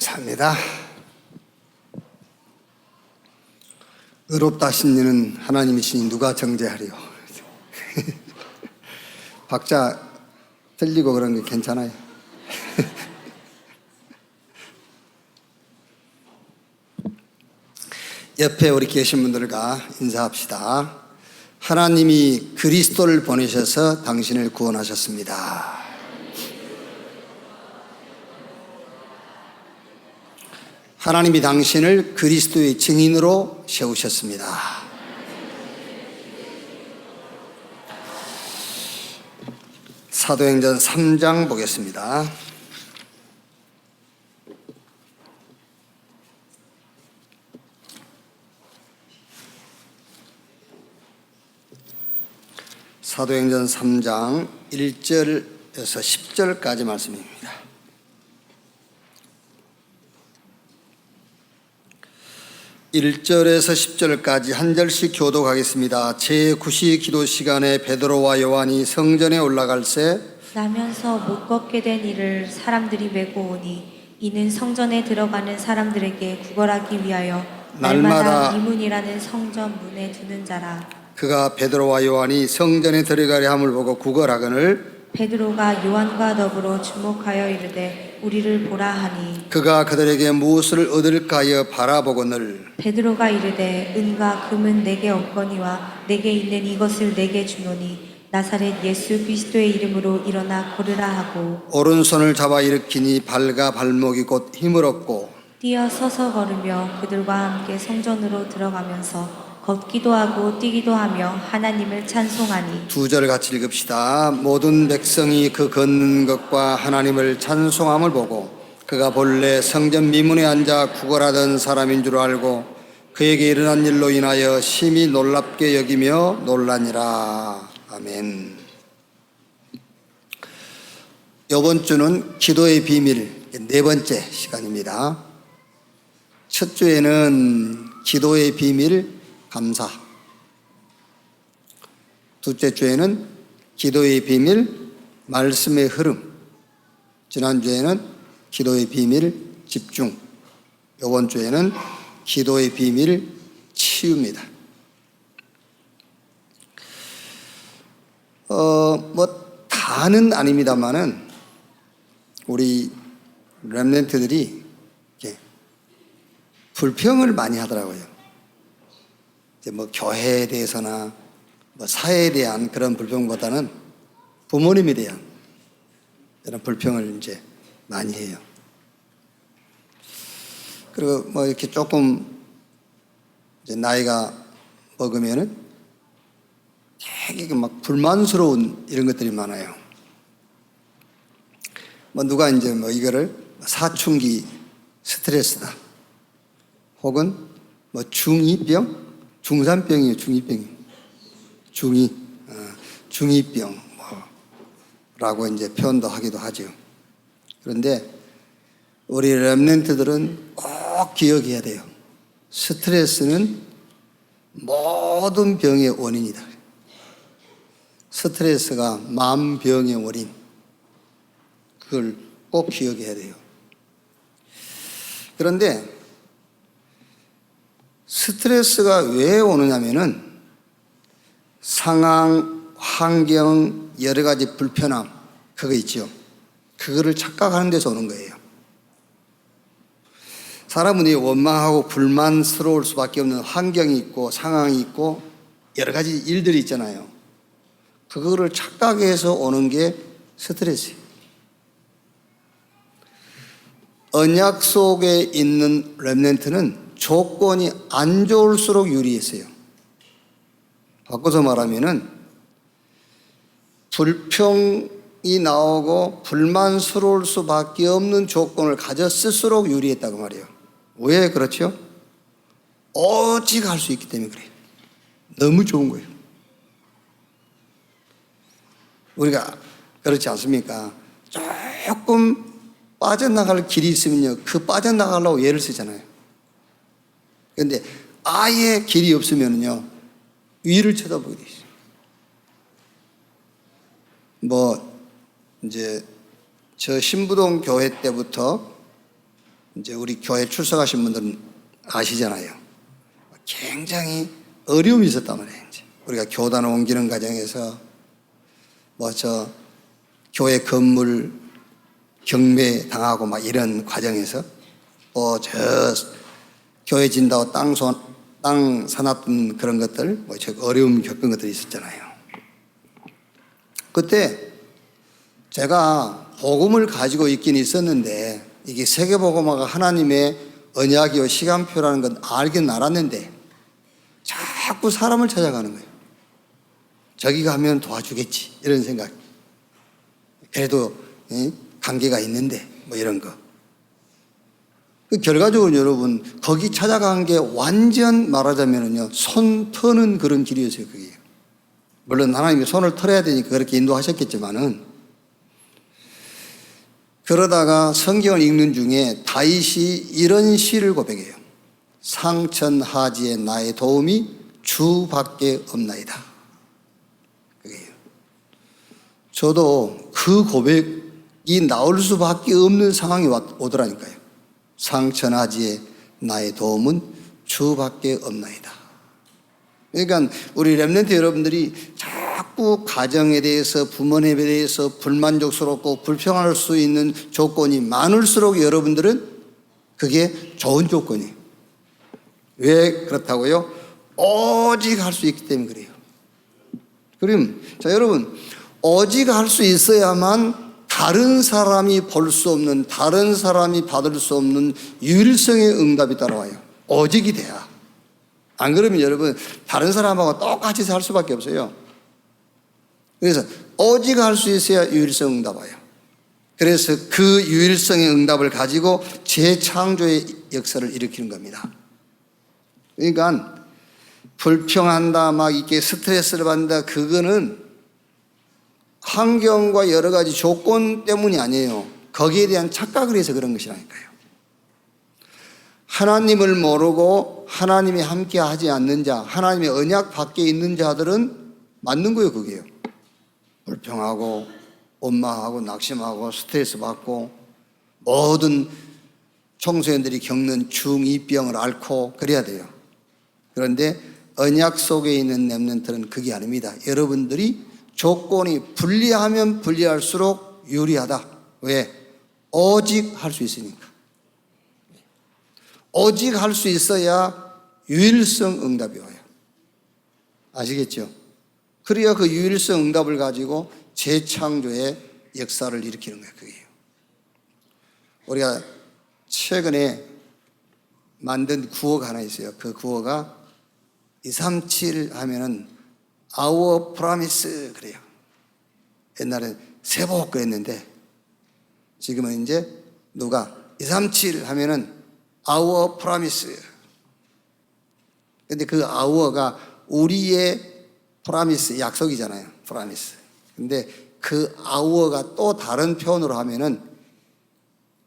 감사합니다. 의롭다 하신 이는 하나님이시니 누가 정죄하리요. 박자 틀리고 그런 게 괜찮아요. 옆에 우리 계신 분들과 인사합시다. 하나님이 그리스도를 보내셔서 당신을 구원하셨습니다. 하나님이 당신을 그리스도의 증인으로 세우셨습니다. 사도행전 3장 보겠습니다. 사도행전 3장 1절에서 10절까지 말씀입니다. 1절에서 10절까지 한 절씩 교독하겠습니다. 제9시 기도 시간에 베드로와 요한이 성전에 올라갈새 나면서 못 걷게 된 이를 사람들이 메고 오니 이는 성전에 들어가는 사람들에게 구걸하기 위하여 날마다 이문이라는 성전 문에 두는 자라. 그가 베드로와 요한이 성전에 들어가려 함을 보고 구걸하거늘 베드로가 요한과 더불어 주목하여 이르되 우리를 보라 하니 그가 그들에게 무엇을 얻을까 하여 바라보거늘 베드로가 이르되 은과 금은 내게 없거니와 내게 있는 이것을 내게 주노니 나사렛 예수 그리스도의 이름으로 일어나 걸으라 하고 오른손을 잡아 일으키니 발과 발목이 곧 힘을 얻고 뛰어 서서 걸으며 그들과 함께 성전으로 들어가면서 걷기도 하고 뛰기도 하며 하나님을 찬송하니 2절 같이 읽읍시다. 모든 백성이 그 걷는 것과 하나님을 찬송함을 보고 그가 본래 성전 미문에 앉아 구걸하던 사람인 줄 알고 그에게 일어난 일로 인하여 심히 놀랍게 여기며 놀라니라. 아멘. 이번 주는 기도의 비밀 4번째 시간입니다. 첫 주에는 기도의 비밀 감사, 둘째 주에는 기도의 비밀 말씀의 흐름, 지난주에는 기도의 비밀 집중, 이번 주에는 기도의 비밀 치유입니다. 다는 아닙니다만은 우리 렘넌트들이 불평을 많이 하더라고요. 교회에 대해서나 사회에 대한 그런 불평보다는 부모님에 대한 이런 불평을 이제 많이 해요. 그리고 이렇게 조금 이제 나이가 먹으면은 되게 막 불만스러운 이런 것들이 많아요. 누가 이제 이거를 사춘기 스트레스다, 혹은 중2병, 중3병이에요. 중2병 라고 이제 표현도 하기도 하죠. 그런데 우리 렘넌트들은 꼭 기억해야 돼요. 스트레스는 모든 병의 원인이다. 스트레스가 만병의 원인. 그걸 꼭 기억해야 돼요. 그런데 스트레스가 왜 오느냐면은 상황, 환경, 여러 가지 불편함, 그거 있죠. 그거를 착각하는 데서 오는 거예요. 사람은 원망하고 불만스러울 수밖에 없는 환경이 있고 상황이 있고 여러 가지 일들이 있잖아요. 그거를 착각해서 오는 게 스트레스예요. 언약 속에 있는 렘넌트는 조건이 안 좋을수록 유리했어요. 바꿔서 말하면은 불평이 나오고 불만스러울 수밖에 없는 조건을 가졌을수록 유리했다고 말이에요. 왜 그렇죠? 오직 할 수 있기 때문에 그래요. 너무 좋은 거예요. 우리가 그렇지 않습니까? 조금 빠져나갈 길이 있으면요, 그 빠져나가려고 예를 쓰잖아요. 그런데 아예 길이 없으면요, 위를 쳐다보게 돼 있어요. 이제 저 신부동 교회 때부터 이제 우리 교회 출석하신 분들은 아시잖아요. 굉장히 어려움이 있었단 말이에요. 이제 우리가 교단을 옮기는 과정에서 교회 건물 경매 당하고 막 이런 과정에서 교회 진다고 땅 사놨던 그런 것들, 어려움 겪은 것들이 있었잖아요. 그때 제가 복음을 가지고 있긴 있었는데, 이게 세계복음화가 하나님의 언약이요 시간표라는 건 알긴 알았는데 자꾸 사람을 찾아가는 거예요. 저기 가면 도와주겠지 이런 생각. 그래도 관계가 있는데 이런 거. 결과적으로 여러분 거기 찾아간 게 완전 말하자면요 손 터는 그런 길이었어요. 그게 물론 하나님이 손을 털어야 되니까 그렇게 인도하셨겠지만은, 그러다가 성경을 읽는 중에 다윗이 이런 시를 고백해요. 상천하지에 나의 도움이 주밖에 없나이다. 그게요. 저도 그 고백이 나올 수밖에 없는 상황이 오더라니까요. 상천하지에 나의 도움은 주밖에 없나이다. 그러니까 우리 렘넌트 여러분들이 자꾸 가정에 대해서, 부모님에 대해서 불만족스럽고 불평할 수 있는 조건이 많을수록 여러분들은 그게 좋은 조건이에요. 왜 그렇다고요? 오직 할 수 있기 때문에 그래요. 그럼 여러분, 오직 할 수 있어야만 다른 사람이 볼 수 없는, 다른 사람이 받을 수 없는 유일성의 응답이 따라와요. 오직이 돼야. 안 그러면 여러분 다른 사람하고 똑같이 살 수밖에 없어요. 그래서 오직 할 수 있어야 유일성 응답 와요. 그래서 그 유일성의 응답을 가지고 재창조의 역사를 일으키는 겁니다. 그러니까 불평한다, 막 이렇게 스트레스를 받는다, 그거는 환경과 여러 가지 조건 때문이 아니에요. 거기에 대한 착각을 해서 그런 것이라니까요. 하나님을 모르고 하나님이 함께 하지 않는 자, 하나님의 언약 밖에 있는 자들은 맞는 거예요. 그게요. 불평하고 원망하고 낙심하고 스트레스 받고 모든 청소년들이 겪는 중2병을 앓고 그래야 돼요. 그런데 언약 속에 있는 렘넌트는 그게 아닙니다. 여러분들이 조건이 불리하면 불리할수록 유리하다. 왜? 오직 할 수 있으니까. 오직 할 수 있어야 유일성 응답이 와요. 아시겠죠? 그래야 그 유일성 응답을 가지고 재창조의 역사를 일으키는 거예요. 그게요. 우리가 최근에 만든 구호가 하나 있어요. 그 구호가 237 하면은 Our Promise 그래요. 옛날엔 세복 그랬는데 지금은 이제 누가 237 하면은 Our Promise. 근데 그 Our가 우리의 Promise, 약속이잖아요. Promise. 근데 그 Our가 또 다른 표현으로 하면은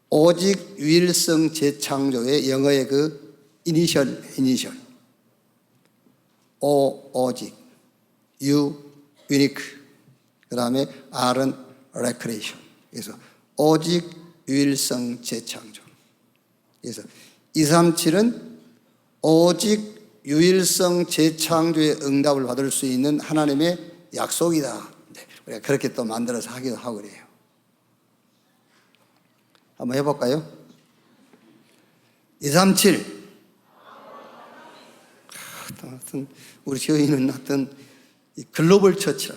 오직 유일성 재창조의 영어의 그 이니셜. 오직. U, unique. 그 다음에 R은 recreation. 그래서 오직 유일성 재창조. 그래서 237은 오직 유일성 재창조의 응답을 받을 수 있는 하나님의 약속이다. 우리가 그렇게 또 만들어서 하기도 하고 그래요. 한번 해볼까요? 237. 하여튼 우리 교회는 하여튼 글로벌 처치라.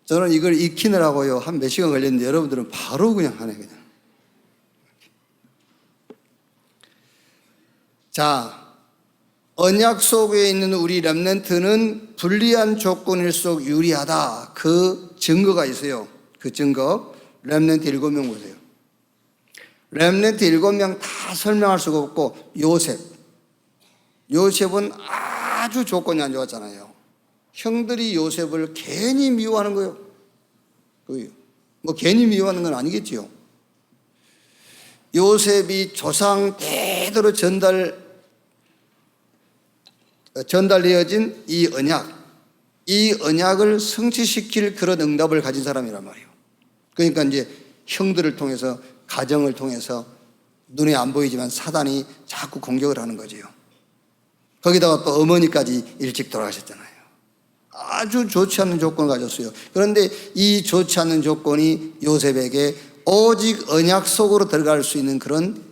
저는 이걸 익히느라고요 한 몇 시간 걸렸는데 여러분들은 바로 그냥 하네 그냥. 자, 언약 속에 있는 우리 렘넌트는 불리한 조건일수록 유리하다. 그 증거가 있어요. 그 증거 렘넌트 7명 보세요. 렘넌트 7명 다 설명할 수가 없고 요셉은 아주 조건이 안 좋았잖아요. 형들이 요셉을 괜히 미워하는 거예요. 뭐 괜히 미워하는 건 아니겠지요. 요셉이 조상 대대로 전달되어진 이 언약을 성취시킬 그런 응답을 가진 사람이란 말이에요. 그러니까 이제 형들을 통해서, 가정을 통해서 눈에 안 보이지만 사단이 자꾸 공격을 하는 거지요. 거기다가 또 어머니까지 일찍 돌아가셨잖아요. 아주 좋지 않은 조건을 가졌어요. 그런데 이 좋지 않은 조건이 요셉에게 오직 언약 속으로 들어갈 수 있는 그런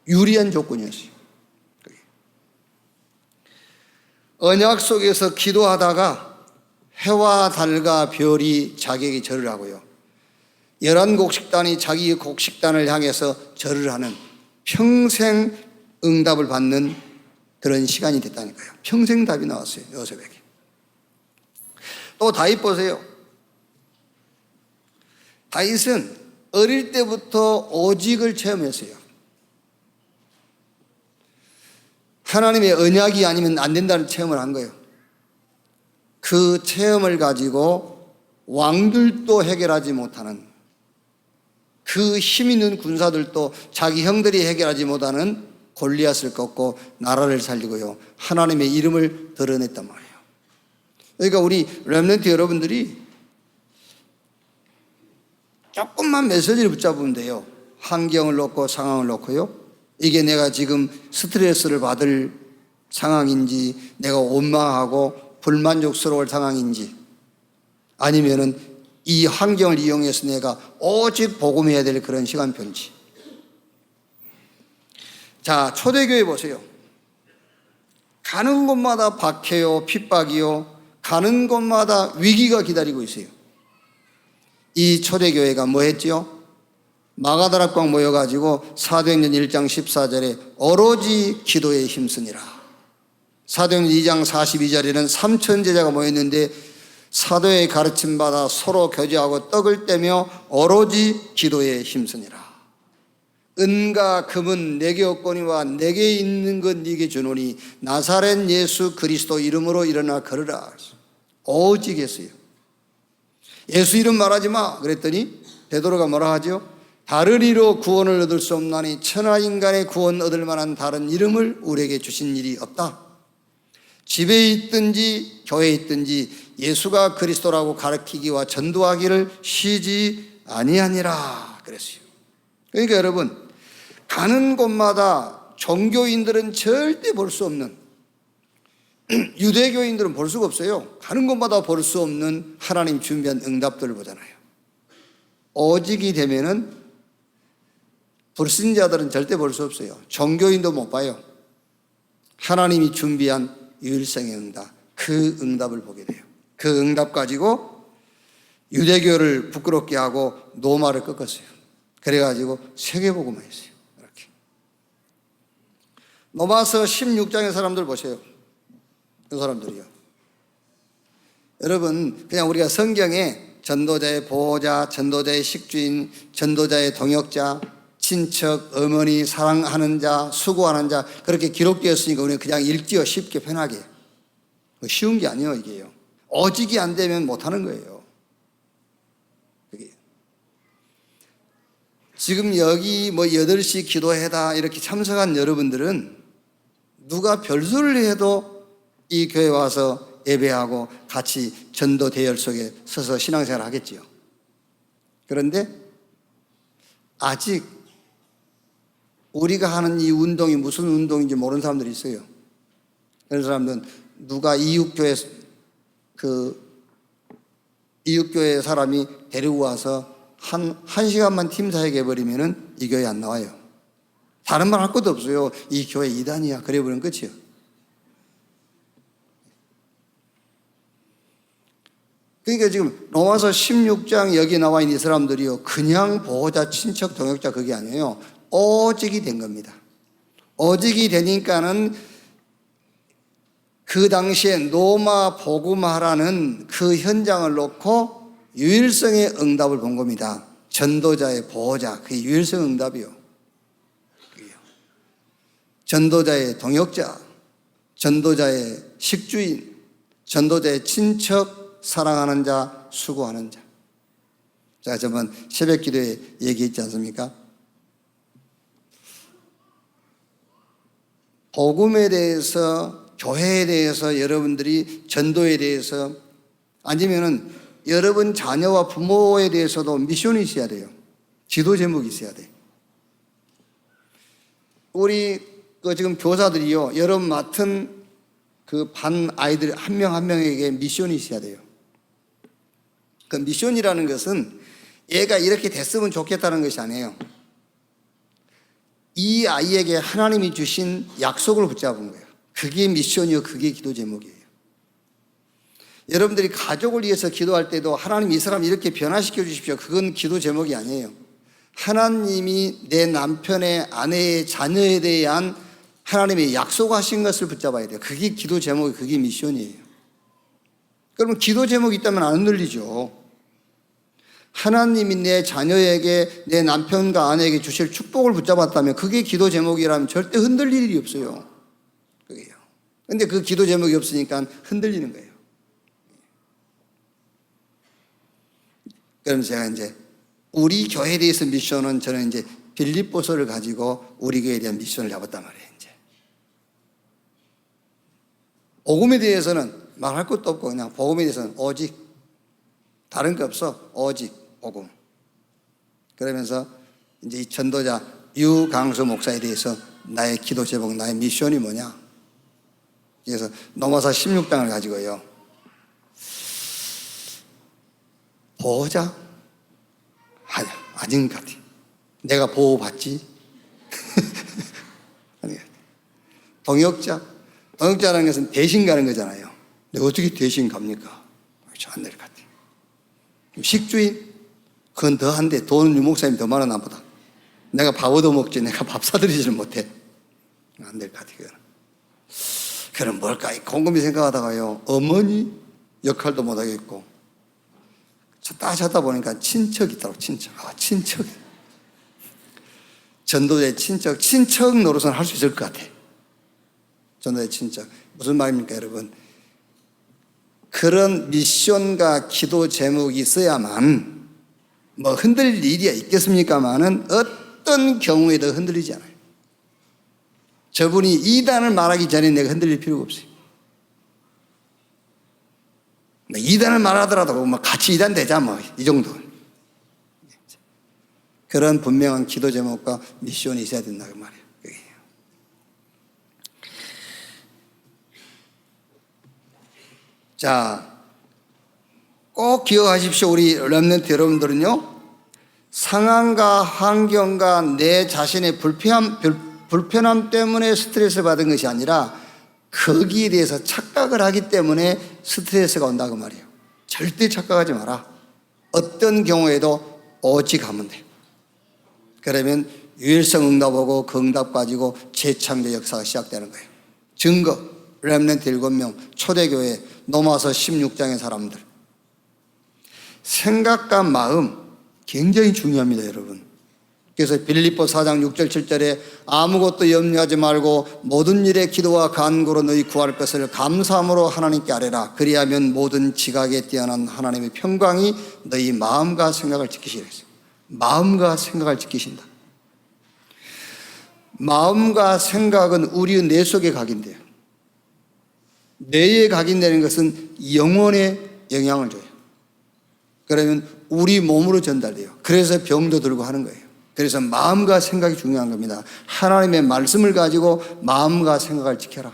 유리한 조건이었어요. 언약 속에서 기도하다가 해와 달과 별이 자기에게 절을 하고요, 11곡식단이 자기 곡식단을 향해서 절을 하는, 평생 응답을 받는 그런 시간이 됐다니까요. 평생 답이 나왔어요, 요셉에게. 또 다윗 보세요. 다윗은 어릴 때부터 오직을 체험했어요. 하나님의 언약이 아니면 안 된다는 체험을 한 거예요. 그 체험을 가지고 왕들도 해결하지 못하는, 그 힘 있는 군사들도 자기 형들이 해결하지 못하는 골리앗을 꺾고 나라를 살리고요, 하나님의 이름을 드러냈단 말이에요. 그러니까 우리 렘넌트 여러분들이 조금만 메시지를 붙잡으면 돼요. 환경을 놓고 상황을 놓고요, 이게 내가 지금 스트레스를 받을 상황인지, 내가 원망하고 불만족스러울 상황인지, 아니면은 이 환경을 이용해서 내가 오직 복음해야 될 그런 시간표인지. 자, 초대교회 보세요. 가는 곳마다 박해요, 핍박이요, 가는 곳마다 위기가 기다리고 있어요. 이 초대교회가 뭐 했지요? 마가다락방 모여가지고 사도행전 1장 14절에 오로지 기도에 힘쓰니라. 사도행전 2장 42절에는 3천 제자가 모였는데 사도의 가르침 받아 서로 교제하고 떡을 떼며 오로지 기도에 힘쓰니라. 은과 금은 내게 없거니와 내게 있는 것 네게 주노니 나사렛 예수 그리스도 이름으로 일어나 걸으라. 오직 했어요. 예수 이름 말하지 마 그랬더니 베드로가 뭐라 하죠? 다른 이로 구원을 얻을 수 없나니 천하 인간의 구원 얻을 만한 다른 이름을 우리에게 주신 일이 없다. 집에 있든지 교회에 있든지 예수가 그리스도라고 가르치기와 전도하기를 쉬지 아니하니라 그랬어요. 그러니까 여러분, 가는 곳마다 종교인들은 절대 볼 수 없는, 유대교인들은 볼 수가 없어요. 가는 곳마다 볼 수 없는 하나님 준비한 응답들을 보잖아요. 오직이 되면은 불신자들은 절대 볼 수 없어요. 종교인도 못 봐요. 하나님이 준비한 유일성의 응답, 그 응답을 보게 돼요. 그 응답 가지고 유대교를 부끄럽게 하고 노마를 꺾었어요. 그래가지고 세계복음화 했어요. 이렇게. 로마서 16장의 사람들 보세요. 그 사람들이요. 여러분, 그냥 우리가 성경에 전도자의 보호자, 전도자의 식주인, 전도자의 동역자, 친척, 어머니, 사랑하는 자, 수고하는 자, 그렇게 기록되었으니까 우리는 그냥 읽지요. 쉽게 편하게. 쉬운 게 아니에요, 이게요. 오직이 안 되면 못하는 거예요. 그게. 지금 여기 뭐 8시 기도회다 이렇게 참석한 여러분들은 누가 별소리를 해도 이 교회 와서 예배하고 같이 전도 대열 속에 서서 신앙생활 하겠지요. 그런데 아직 우리가 하는 이 운동이 무슨 운동인지 모르는 사람들이 있어요. 그런 사람들은 누가 이웃교회 사람이 데리고 와서 한 시간만 팀 사역해 버리면은 이 교회 안 나와요. 다른 말 할 것도 없어요. 이 교회 이단이야. 그래 버리면 끝이에요. 그러니까 지금 로마서 16장 여기 나와 있는 이 사람들이요, 그냥 보호자, 친척, 동역자 그게 아니에요. 오직이 된 겁니다. 오직이 되니까는 그 당시에 노마 복음화라는 그 현장을 놓고 유일성의 응답을 본 겁니다. 전도자의 보호자, 그게 유일성 응답이요. 전도자의 동역자, 전도자의 식주인, 전도자의 친척, 사랑하는 자, 수고하는 자. 제가 저번 새벽 기도에 얘기했지 않습니까? 복음에 대해서, 교회에 대해서, 여러분들이 전도에 대해서, 아니면은 여러분 자녀와 부모에 대해서도 미션이 있어야 돼요. 기도 제목이 있어야 돼. 우리 지금 교사들이요, 여러분 맡은 그 반 아이들 한 명 한 명에게 미션이 있어야 돼요. 그 미션이라는 것은 얘가 이렇게 됐으면 좋겠다는 것이 아니에요. 이 아이에게 하나님이 주신 약속을 붙잡은 거예요. 그게 미션이요, 그게 기도 제목이에요. 여러분들이 가족을 위해서 기도할 때도 하나님 이 사람 이렇게 변화시켜 주십시오. 그건 기도 제목이 아니에요. 하나님이 내 남편의 아내의 자녀에 대한 하나님의 약속하신 것을 붙잡아야 돼요. 그게 기도 제목이, 그게 미션이에요. 그러면 기도 제목이 있다면 안 흔들리죠. 하나님이 내 자녀에게, 내 남편과 아내에게 주실 축복을 붙잡았다면 그게 기도 제목이라면 절대 흔들릴 일이 없어요. 그게요. 근데 그 기도 제목이 없으니까 흔들리는 거예요. 그럼 제가 이제 우리 교회에 대해서 미션은 저는 이제 빌립보서를 가지고 우리 교회에 대한 미션을 잡았단 말이에요. 이제 복음에 대해서는 말할 것도 없고 그냥 복음에 대해서는 오직, 다른 거 없어, 오직 복음. 그러면서 이제 이 전도자 유강수 목사에 대해서 나의 기도 제목, 나의 미션이 뭐냐. 그래서 노마사 16장을 가지고요, 보호자? 아니야, 아닌 것 같아. 내가 보호받지? 아니, 동역자? 동역자라는 것은 대신 가는 거잖아요. 내가 어떻게 대신 갑니까? 안 될 것 같아. 식주인? 그건 더 한데 돈은 유 목사님이 더 많아 나보다. 내가 밥 얻어먹지 내가 밥 사드리지를 못해. 안 될 것 같아. 그럼 뭘까? 곰곰이 생각하다가요, 어머니 역할도 못하겠고, 찾다 보니까 친척이 있더라고. 친척. 친척. 전도자의 친척 노릇은 할 수 있을 것 같아. 전도자의 친척. 무슨 말입니까, 여러분? 그런 미션과 기도 제목이 있어야만, 뭐 흔들릴 일이 있겠습니까만은 어떤 경우에도 흔들리지 않아요. 저분이 이단을 말하기 전에 내가 흔들릴 필요가 없어요. 이단을 말하더라도 뭐 같이 이단 되자, 뭐 이 정도. 그런 분명한 기도 제목과 미션이 있어야 된다 그 말이에요. 자, 꼭 기억하십시오. 우리 렘넌트 여러분들은요, 상황과 환경과 내 자신의 불편함 때문에 스트레스를 받은 것이 아니라 거기에 대해서 착각을 하기 때문에 스트레스가 온다 그 말이에요. 절대 착각하지 마라. 어떤 경우에도 오직 하면 돼. 그러면 유일성 응답하고 그 응답 가지고 재창조 역사가 시작되는 거예요. 증거, 렘넌트 7명, 초대교회, 노마서 16장의 사람들. 생각과 마음 굉장히 중요합니다, 여러분. 그래서 빌립보 4장 6절 7절에 아무것도 염려하지 말고 모든 일에 기도와 간구로 너희 구할 것을 감사함으로 하나님께 아뢰라. 그리하면 모든 지각에 뛰어난 하나님의 평강이 너희 마음과 생각을 지키시라 했어요. 마음과 생각을 지키신다. 마음과 생각은 우리의 뇌 속에 각인돼요. 뇌에 각인되는 것은 영혼에 영향을 줘요. 그러면 우리 몸으로 전달돼요. 그래서 병도 들고 하는 거예요. 그래서 마음과 생각이 중요한 겁니다. 하나님의 말씀을 가지고 마음과 생각을 지켜라.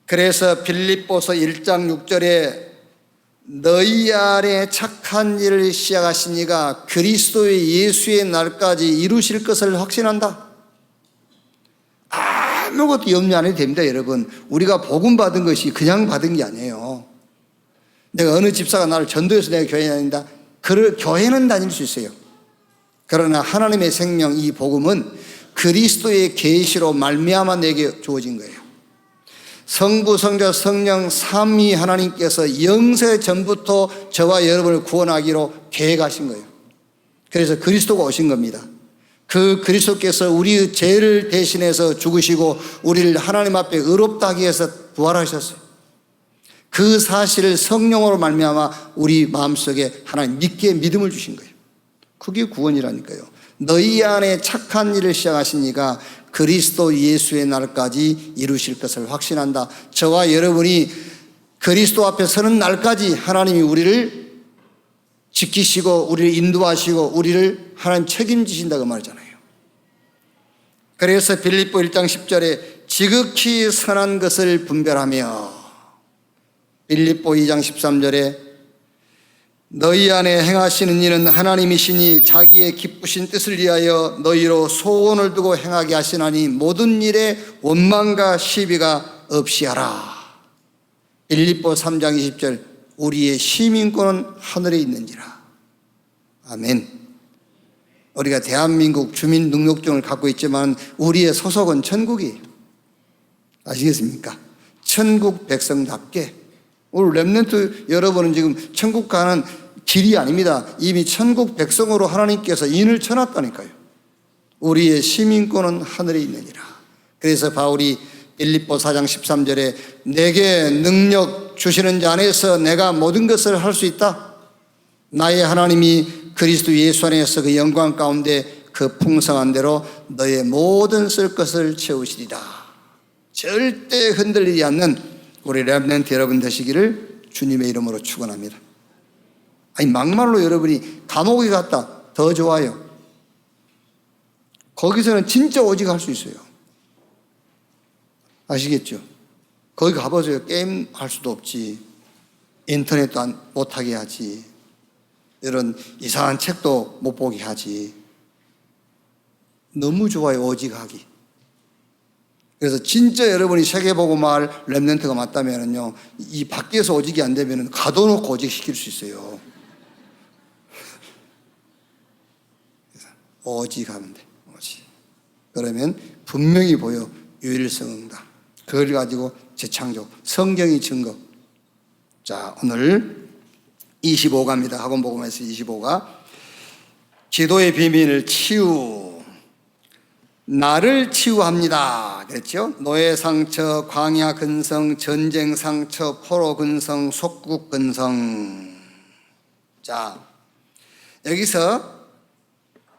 그래서 빌립보서 1장 6절에 너희 안에 착한 일을 시작하신 이가 그리스도의 예수의 날까지 이루실 것을 확신한다. 아무것도 염려 안 해도 됩니다, 여러분. 우리가 복음 받은 것이 그냥 받은 게 아니에요. 내가 어느 집사가 나를 전도해서 내가 교회에 다닌다. 교회는 다닐 수 있어요. 그러나 하나님의 생명, 이 복음은 그리스도의 계시로 말미암아 내게 주어진 거예요. 성부, 성자, 성령 삼위 하나님께서 영세 전부터 저와 여러분을 구원하기로 계획하신 거예요. 그래서 그리스도가 오신 겁니다. 그 그리스도께서 우리의 죄를 대신해서 죽으시고 우리를 하나님 앞에 의롭다 하기 위해서 부활하셨어요. 그 사실을 성령으로 말미암아 우리 마음속에 하나님 믿게 믿음을 주신 거예요. 그게 구원이라니까요. 너희 안에 착한 일을 시작하신 이가 그리스도 예수의 날까지 이루실 것을 확신한다. 저와 여러분이 그리스도 앞에 서는 날까지 하나님이 우리를 지키시고 우리를 인도하시고 우리를 하나님 책임지신다고 말이잖아요. 그래서 빌립보 1장 10절에 지극히 선한 것을 분별하며, 빌립보 2장 13절에 너희 안에 행하시는 일은 하나님이시니 자기의 기쁘신 뜻을 위하여 너희로 소원을 두고 행하게 하시나니 모든 일에 원망과 시비가 없이 하라. 빌립보 3장 20절 우리의 시민권은 하늘에 있는지라. 아멘. 우리가 대한민국 주민등록증을 갖고 있지만 우리의 소속은 천국이에요. 아시겠습니까? 천국 백성답게. 오늘 렘넌트 여러분은 지금 천국 가는 길이 아닙니다. 이미 천국 백성으로 하나님께서 인을 쳐놨다니까요. 우리의 시민권은 하늘에 있느니라. 그래서 바울이 빌립보 4장 13절에 내게 능력 주시는 자 안에서 내가 모든 것을 할 수 있다. 나의 하나님이 그리스도 예수 안에서 그 영광 가운데 그 풍성한 대로 너의 모든 쓸 것을 채우시리라. 절대 흔들리지 않는 우리 렘넌트 여러분 되시기를 주님의 이름으로 축원합니다. 아니 막말로 여러분이 감옥에 갔다 더 좋아요. 거기서는 진짜 오직 할 수 있어요. 아시겠죠? 거기 가보세요. 게임 할 수도 없지, 인터넷도 못하게 하지, 이런 이상한 책도 못 보게 하지. 너무 좋아요, 오직 하기. 그래서 진짜 여러분이 세계보고 말 렘넌트가 맞다면요, 이 밖에서 오직이 안 되면 가둬놓고 오직 시킬 수 있어요. 그래서 오직 하면 돼, 오직. 그러면 분명히 보여, 유일성 응답. 그걸 가지고 재창조, 성경이 증거. 자, 오늘 25가입니다. 학원복음에서 25가 기도의 비밀을 나를 치유합니다. 그랬죠? 노예 상처, 광야 근성, 전쟁 상처, 포로 근성, 속국 근성. 자, 여기서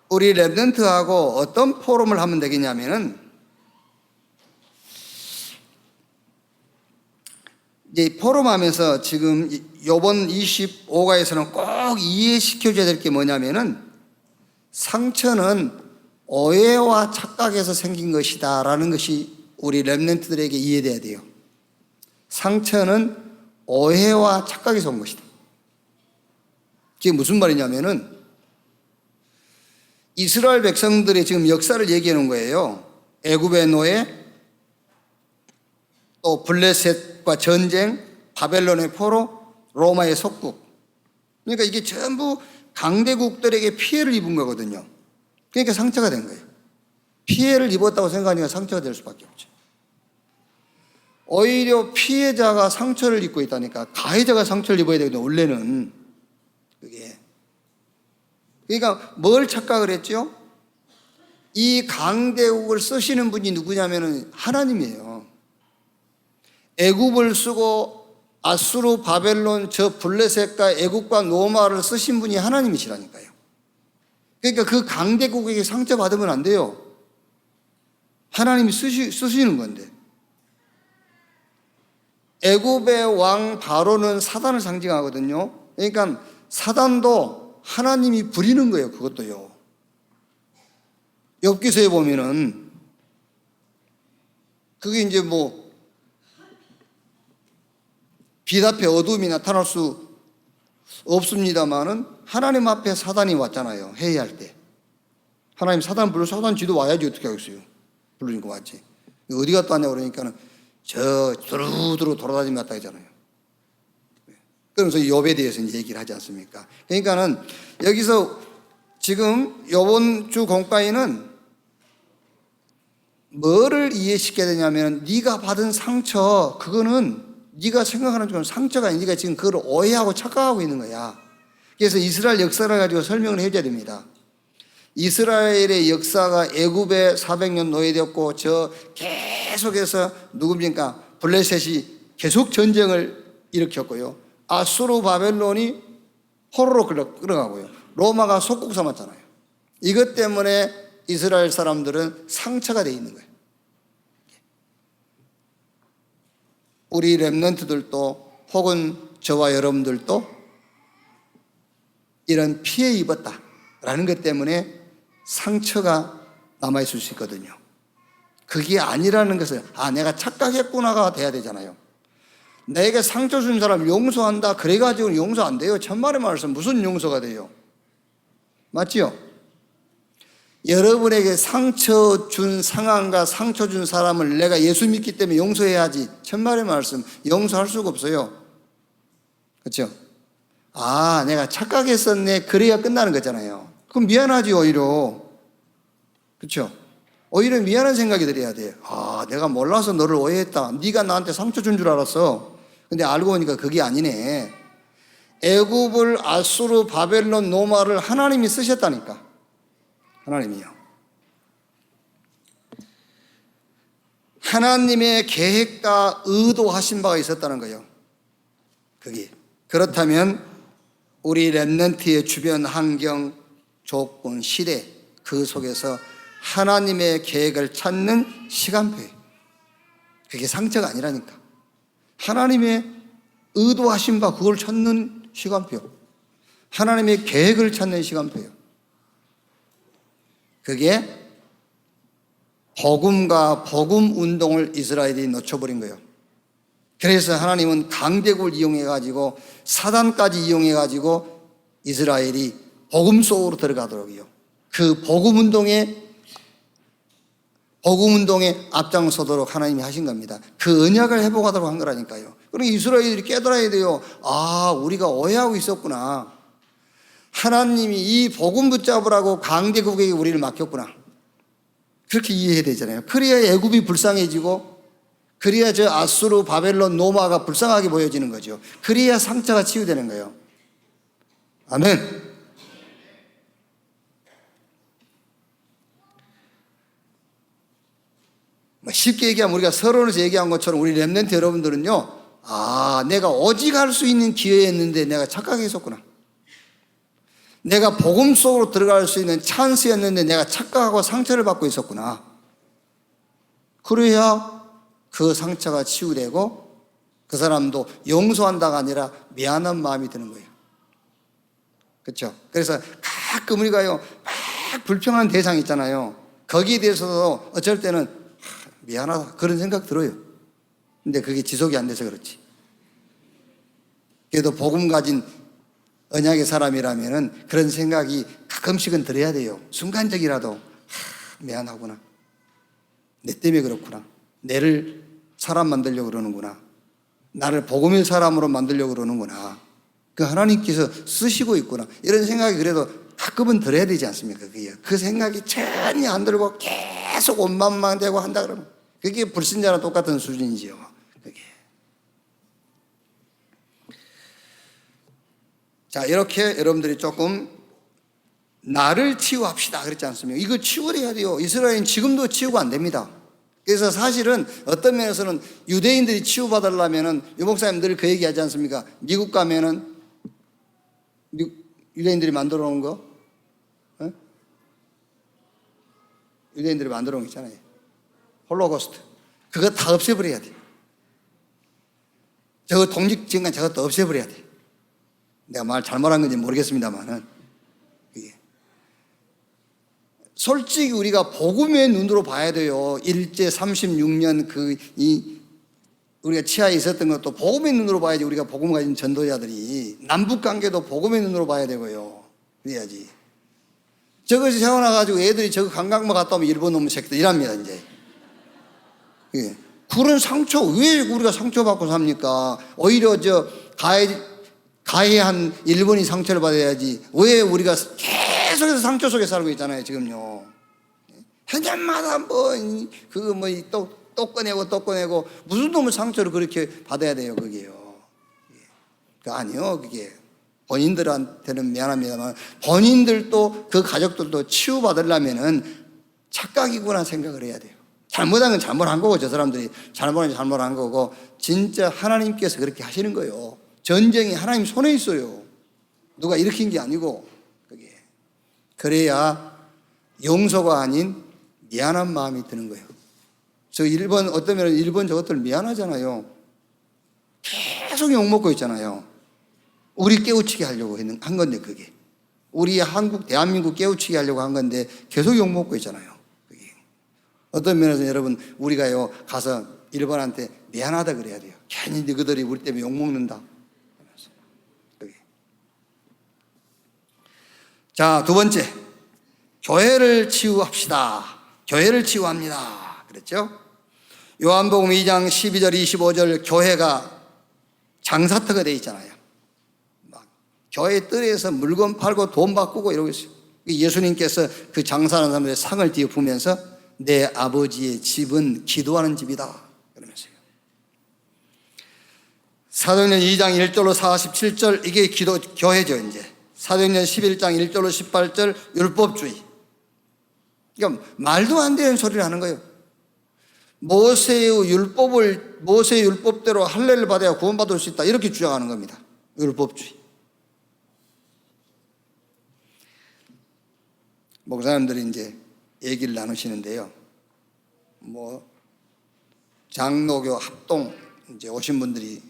우리 렘넌트하고 어떤 포럼을 하면 되겠냐면은, 이제 포럼하면서 지금 요번 25가에서는 꼭 이해시켜줘야 될 게 뭐냐면은, 상처는 오해와 착각에서 생긴 것이다 라는 것이 우리 렘넌트들에게 이해돼야 돼요. 상처는 오해와 착각에서 온 것이다. 그게 무슨 말이냐면은, 이스라엘 백성들의 지금 역사를 얘기해 놓은 거예요. 애굽의 노예, 또 블레셋과 전쟁, 바벨론의 포로, 로마의 속국. 그러니까 이게 전부 강대국들에게 피해를 입은 거거든요. 그러니까 상처가 된 거예요. 피해를 입었다고 생각하니까 상처가 될 수밖에 없죠. 오히려 피해자가 상처를 입고 있다니까, 가해자가 상처를 입어야 되거든요, 원래는. 그게. 그러니까 뭘 착각을 했죠? 이 강대국을 쓰시는 분이 누구냐면은 하나님이에요. 애굽을 쓰고 아수르, 바벨론, 저 블레셋과 애굽과 로마를 쓰신 분이 하나님이시라니까요. 그러니까 그 강대국에게 상처받으면 안 돼요. 하나님이 쓰시는 건데. 애굽의 왕 바로는 사단을 상징하거든요. 그러니까 사단도 하나님이 부리는 거예요, 그것도요. 욥기서에 보면은 그게 이제 뭐 빛 앞에 어둠이 나타날 수 없습니다만은 하나님 앞에 사단이 왔잖아요, 회의할 때. 하나님 사단 불러서 사단 지도 와야지 어떻게 하겠어요. 부르니까 왔지. 어디 갔다 왔냐 그러니까는 저 두루두루 돌아다니며 갔다 하잖아요. 그러면서 욥에 대해서 이제 얘기를 하지 않습니까? 그러니까는 여기서 지금 이번 주 공과에는 뭐를 이해시켜야 되냐면, 네가 받은 상처, 그거는 네가 생각하는 건 상처가 아니라 네가 지금 그걸 오해하고 착각하고 있는 거야. 그래서 이스라엘 역사를 가지고 설명을 해줘야 됩니다. 이스라엘의 역사가 애굽에 400년 노예되었고, 저 계속해서 누굽니까? 블레셋이 계속 전쟁을 일으켰고요. 아수르, 바벨론이 포로로 끌어가고요. 로마가 속국 삼았잖아요. 이것 때문에 이스라엘 사람들은 상처가 돼 있는 거예요. 우리 렘넌트들도 혹은 저와 여러분들도 이런 피해 입었다라는 것 때문에 상처가 남아있을 수 있거든요. 그게 아니라는 것을 내가 착각했구나가 돼야 되잖아요. 내게 상처 준 사람 용서한다 그래가지고 용서 안 돼요. 천만의 말씀 무슨 용서가 돼요? 맞지요? 여러분에게 상처 준 상황과 상처 준 사람을 내가 예수 믿기 때문에 용서해야지. 천만의 말씀 용서할 수가 없어요. 그렇죠? 내가 착각했었네 그래야 끝나는 거잖아요. 그럼 미안하지 오히려. 그렇죠? 오히려 미안한 생각이 들어야 돼요. 내가 몰라서 너를 오해했다. 네가 나한테 상처 준 줄 알았어. 근데 알고 보니까 그게 아니네. 애굽을 아수르 바벨론 노마를 하나님이 쓰셨다니까. 하나님이요. 하나님의 계획과 의도하신 바가 있었다는 거예요. 그게. 그렇다면 우리 렘넌트의 주변 환경, 조건, 시대 그 속에서 하나님의 계획을 찾는 시간표예요. 그게 상처가 아니라니까. 하나님의 의도하신 바 그걸 찾는 시간표. 하나님의 계획을 찾는 시간표예요. 그게 복음과 복음 운동을 이스라엘이 놓쳐버린 거예요. 그래서 하나님은 강대국을 이용해가지고 사단까지 이용해가지고 이스라엘이 복음 속으로 들어가도록요. 그 복음 운동에 앞장서도록 하나님이 하신 겁니다. 그 언약을 회복하도록 한 거라니까요. 그러니까 이스라엘이 깨달아야 돼요. 우리가 오해하고 있었구나. 하나님이 이 복음 붙잡으라고 강대국에게 우리를 맡겼구나. 그렇게 이해해야 되잖아요. 그래야 애굽이 불쌍해지고 그래야 저 아수르 바벨론 노마가 불쌍하게 보여지는 거죠. 그래야 상처가 치유되는 거예요. 아멘. 쉽게 얘기하면 우리가 서론에서 얘기한 것처럼 우리 렘넌트 여러분들은요, 내가 오직 할 수 있는 기회였는데 내가 착각했었구나. 내가 복음 속으로 들어갈 수 있는 찬스였는데 내가 착각하고 상처를 받고 있었구나. 그래야 그 상처가 치유되고 그 사람도 용서한다가 아니라 미안한 마음이 드는 거예요. 그렇죠? 그래서 가끔 우리가요, 막 불평한 대상 있잖아요. 거기에 대해서도 어쩔 때는 미안하다 그런 생각 들어요. 근데 그게 지속이 안 돼서 그렇지. 그래도 복음 가진 언약의 사람이라면은 그런 생각이 가끔씩은 들어야 돼요. 순간적이라도 미안하구나. 내 때문에 그렇구나. 내를 사람 만들려고 그러는구나. 나를 복음의 사람으로 만들려고 그러는구나. 그 하나님께서 쓰시고 있구나. 이런 생각이 그래도 가끔은 들어야 되지 않습니까? 그 생각이 전혀 안 들고 계속 원망만 되고 한다 그러면 그게 불신자랑 똑같은 수준이지요. 그게. 자, 이렇게 여러분들이 조금 나를 치유합시다 그랬지 않습니까? 이거 치유해야 돼요. 이스라엘은 지금도 치유가 안 됩니다. 그래서 사실은 어떤 면에서는 유대인들이 치유받으려면은 유목사님 늘 그 얘기 하지 않습니까? 미국 가면은 유대인들이 만들어 놓은 거, 유대인들이 만들어 놓은 거 있잖아요. 홀로코스트. 그거 다 없애버려야 돼. 저거 독립진간 저것도 없애버려야 돼. 내가 말 잘못한 건지 모르겠습니다만은. 솔직히 우리가 복음의 눈으로 봐야 돼요. 일제 36년 우리가 치하에 있었던 것도 복음의 눈으로 봐야지. 우리가 복음 가진 전도자들이 남북 관계도 복음의 눈으로 봐야 되고요. 그래야지. 저것이 세워놔가지고 애들이 저거 관광만 갔다 오면 일본 놈의 새끼들 이랍니다 이제. 그런 상처 왜 우리가 상처받고 삽니까? 오히려 가해한 일본이 상처를 받아야지. 왜 우리가 계속해서 상처 속에 살고 있잖아요 지금요. 해년마다 또 꺼내고 무슨 놈의 상처를 그렇게 받아야 돼요 그게요. 아니요 그게 본인들한테는 미안합니다만 본인들도 그 가족들도 치유받으려면은 착각이구나 생각을 해야 돼요. 잘못한 건 잘못한 거고 저 사람들이 잘못한 거고 진짜 하나님께서 그렇게 하시는 거예요. 전쟁이 하나님 손에 있어요. 누가 일으킨 게 아니고. 그게. 그래야 용서가 아닌 미안한 마음이 드는 거예요. 어떤 면은 일본 저것들 미안하잖아요. 계속 욕먹고 있잖아요. 우리 깨우치게 하려고 한 건데, 그게. 우리 한국, 대한민국 깨우치게 하려고 한 건데 계속 욕먹고 있잖아요. 그게. 어떤 면에서 여러분, 우리가요, 가서 일본한테 미안하다 그래야 돼요. 괜히 너희들이 우리 때문에 욕먹는다. 그게. 자, 두 번째. 교회를 치유합시다. 교회를 치유합니다. 그랬죠? 요한복음 2장 12절 25절 교회가 장사터가 되어 있잖아요. 막 교회 뜰에서 물건 팔고 돈 바꾸고 이러고 있어요. 예수님께서 그 장사하는 사람들의 상을 뒤엎으면서 내 아버지의 집은 기도하는 집이다 그러면서요. 사도행전 2장 1절로 47절 이게 기도 교회죠. 이제 사도행전 11장 1절로 18절 율법주의. 그러니까 말도 안 되는 소리를 하는 거예요. 모세의 율법대로 할례를 받아야 구원받을 수 있다 이렇게 주장하는 겁니다. 율법주의. 목사님들이 이제 얘기를 나누시는데요. 장로교 합동 이제 오신 분들이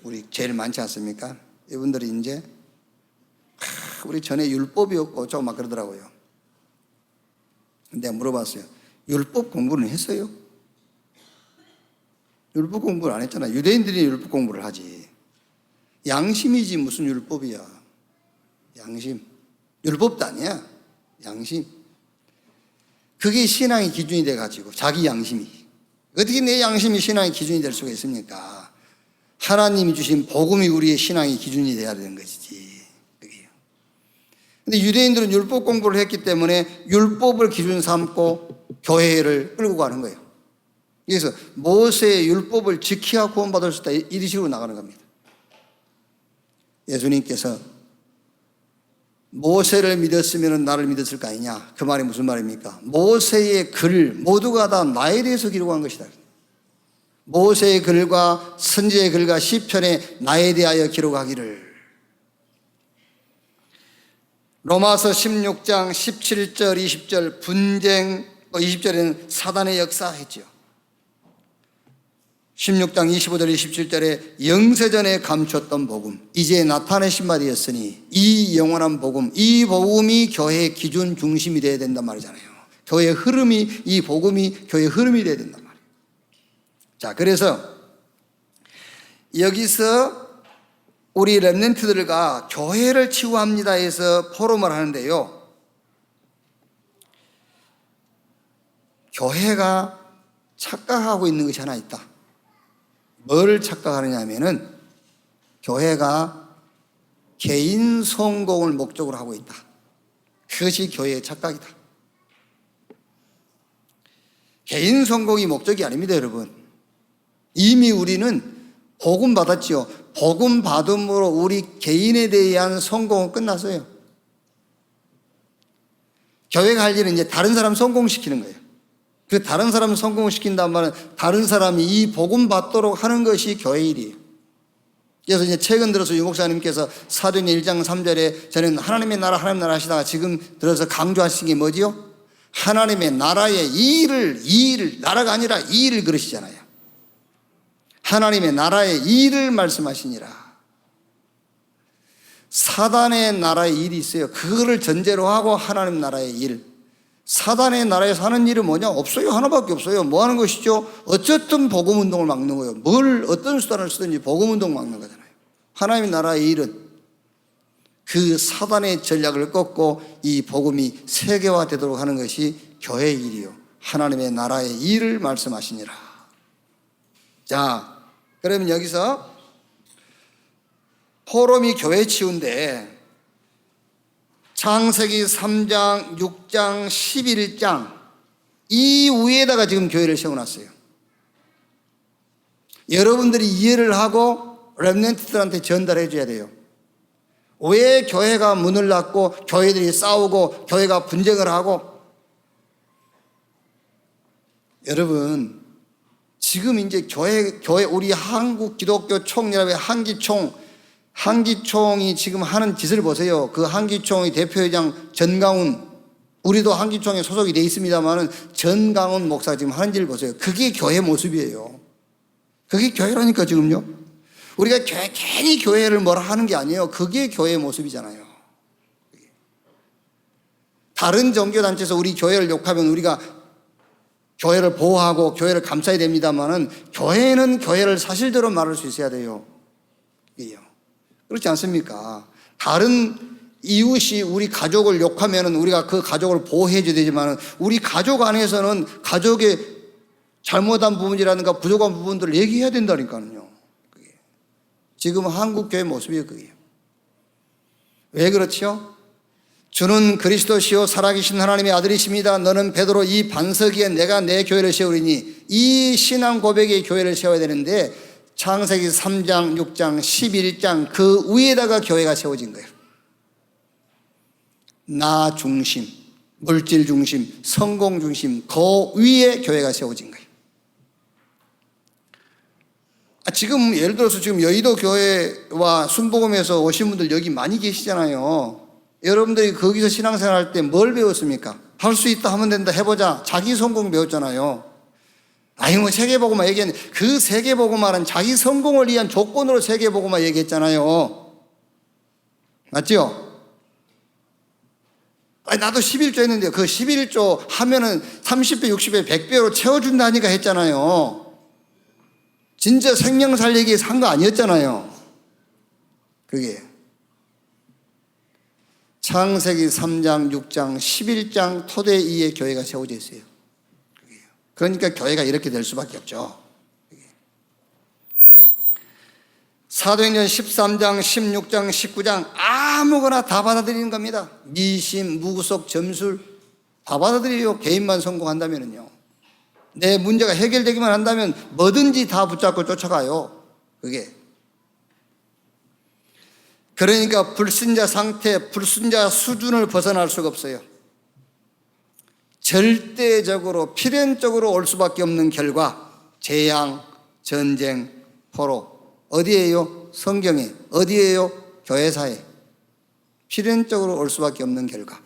우리 제일 많지 않습니까? 이분들이 이제 우리 전에 율법이 없고 좀 막 그러더라고요. 내가 물어봤어요. 율법 공부는 했어요? 율법 공부를 안 했잖아. 유대인들이 율법 공부를 하지. 양심이지 무슨 율법이야. 양심. 율법도 아니야. 양심. 그게 신앙의 기준이 돼가지고 자기 양심이. 어떻게 내 양심이 신앙의 기준이 될 수가 있습니까? 하나님이 주신 복음이 우리의 신앙의 기준이 돼야 되는 것이지. 근데 유대인들은 율법 공부를 했기 때문에 율법을 기준 삼고 교회를 끌고 가는 거예요. 그래서 모세의 율법을 지켜야 구원받을 수 있다 이런 식으로 나가는 겁니다. 예수님께서 모세를 믿었으면 나를 믿었을 거 아니냐. 그 말이 무슨 말입니까? 모세의 글 모두가 다 나에 대해서 기록한 것이다. 모세의 글과 선지의 글과 시편에 나에 대하여 기록하기를. 로마서 16장 17절 20절 분쟁 20절에는 사단의 역사 했죠. 16장 25절 27절에 영세전에 감췄던 복음 이제 나타내신 말이었으니 이 영원한 복음 이 복음이 교회의 기준 중심이 되어야 된단 말이잖아요. 교회의 흐름이 이 복음이 교회의 흐름이 되어야 된단 말이에요. 자, 그래서 여기서 우리 렘넌트들과 교회를 치유합니다 해서 포럼을 하는데요. 교회가 착각하고 있는 것이 하나 있다. 뭘 착각하느냐 하면은 교회가 개인 성공을 목적으로 하고 있다. 그것이 교회의 착각이다. 개인 성공이 목적이 아닙니다, 여러분. 이미 우리는 복음 받았지요. 복음 받음으로 우리 개인에 대한 성공은 끝났어요. 교회가 할 일은 이제 다른 사람 성공시키는 거예요. 그 다른 사람 성공시킨다는 말은 다른 사람이 이 복음 받도록 하는 것이 교회 일이에요. 그래서 이제 최근 들어서 유 목사님께서 사도행전 1장 3절에 저는 하나님의 나라 하시다가 지금 들어서 강조하신 게 뭐지요? 하나님의 나라의 일을 나라가 아니라 일을 그러시잖아요. 하나님의 나라의 일을 말씀하시니라. 사단의 나라의 일이 있어요. 그거를 전제로 하고 하나님 나라의 일. 사단의 나라에서 하는 일은 뭐냐? 없어요. 하나밖에 없어요. 뭐 하는 것이죠? 어쨌든 복음운동을 막는 거예요. 어떤 수단을 쓰든지 복음운동 막는 거잖아요. 하나님의 나라의 일은 그 사단의 전략을 꺾고 이 복음이 세계화되도록 하는 것이 교회의 일이요. 하나님의 나라의 일을 말씀하시니라. 자, 그러면 여기서 포럼이 교회 치유인데 창세기 3장, 6장, 11장 이 위에다가 지금 교회를 세워놨어요. 여러분들이 이해를 하고 렘넌트들한테 전달해 줘야 돼요. 왜 교회가 문을 닫고 교회들이 싸우고 교회가 분쟁을 하고. 여러분 지금 이제 교회 우리 한국 기독교 총연합의 한기총이 지금 하는 짓을 보세요. 그 한기총의 대표회장 전강훈, 우리도 한기총에 소속이 돼 있습니다만은 전강훈 목사 지금 하는 짓을 보세요. 그게 교회 모습이에요. 그게 교회라니까 지금요. 우리가 괜히 교회를 뭐라 하는 게 아니에요. 그게 교회의 모습이잖아요. 다른 종교단체에서 우리 교회를 욕하면 우리가 교회를 보호하고 교회를 감싸야 됩니다만은 교회는 교회를 사실대로 말할 수 있어야 돼요. 그렇지 않습니까? 다른 이웃이 우리 가족을 욕하면은 우리가 그 가족을 보호해 줘야 되지만은 우리 가족 안에서는 가족의 잘못한 부분이라든가 부족한 부분들을 얘기해야 된다니까요. 지금 한국 교회 모습이에요, 그게. 왜 그렇죠? 주는 그리스도시요 살아계신 하나님의 아들이십니다. 너는 베드로 이 반석 위에 내가 내 교회를 세우리니, 이 신앙 고백의 교회를 세워야 되는데 창세기 3장, 6장, 11장 그 위에다가 교회가 세워진 거예요. 나 중심, 물질 중심, 성공 중심, 그 위에 교회가 세워진 거예요. 지금 예를 들어서 지금 여의도 교회와 순복음에서 오신 분들 여기 많이 계시잖아요. 여러분들이 거기서 신앙생활 할 때 뭘 배웠습니까? 할 수 있다 하면 된다 해보자. 자기 성공 배웠잖아요. 아니 뭐 세계복음화 얘기했는데 그 세계복음화는 자기 성공을 위한 조건으로 세계복음화 얘기했잖아요. 맞죠? 아니 나도 11조 했는데 그 11조 하면은 30배, 60배, 100배로 채워준다니까 했잖아요. 진짜 생명 살리기 위해서 한 거 아니었잖아요. 그게 창세기 3장, 6장, 11장 토대 위에 교회가 세워져 있어요. 그러니까 교회가 이렇게 될 수밖에 없죠. 사도행전 13장, 16장, 19장 아무거나 다 받아들이는 겁니다. 미심, 무구속, 점술 다 받아들여요. 개인만 성공한다면요. 내 문제가 해결되기만 한다면 뭐든지 다 붙잡고 쫓아가요. 그게. 그러니까 불신자 상태, 불신자 수준을 벗어날 수가 없어요. 절대적으로 필연적으로 올 수밖에 없는 결과, 재앙, 전쟁, 포로. 어디에요? 성경에. 어디에요? 교회사에. 필연적으로 올 수밖에 없는 결과.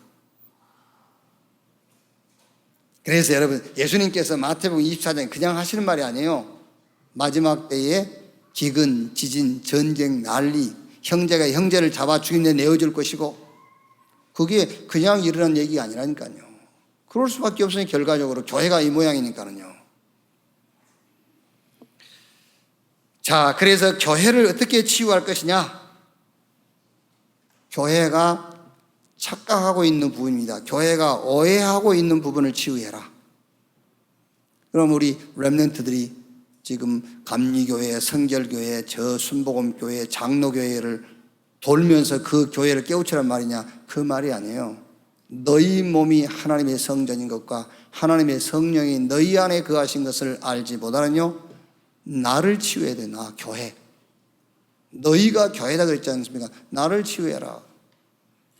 그래서 여러분, 예수님께서 마태복음 24장에 그냥 하시는 말이 아니에요. 마지막 때에 기근, 지진, 전쟁, 난리, 형제가 형제를 잡아 죽인 데 내어줄 것이고, 그게 그냥 일어난 얘기가 아니라니까요. 그럴 수밖에 없으니 결과적으로 교회가 이 모양이니까요. 자, 그래서 교회를 어떻게 치유할 것이냐? 교회가 착각하고 있는 부분입니다. 교회가 오해하고 있는 부분을 치유해라. 그럼 우리 렘넌트들이 지금 감리교회, 성결교회, 저순복음교회, 장로교회를 돌면서 그 교회를 깨우치란 말이냐? 그 말이 아니에요. 너희 몸이 하나님의 성전인 것과 하나님의 성령이 너희 안에 거하신 것을 알지 못하느뇨? 나를 치유해야 돼. 나 교회. 너희가 교회다 그랬지 않습니까? 나를 치유해라.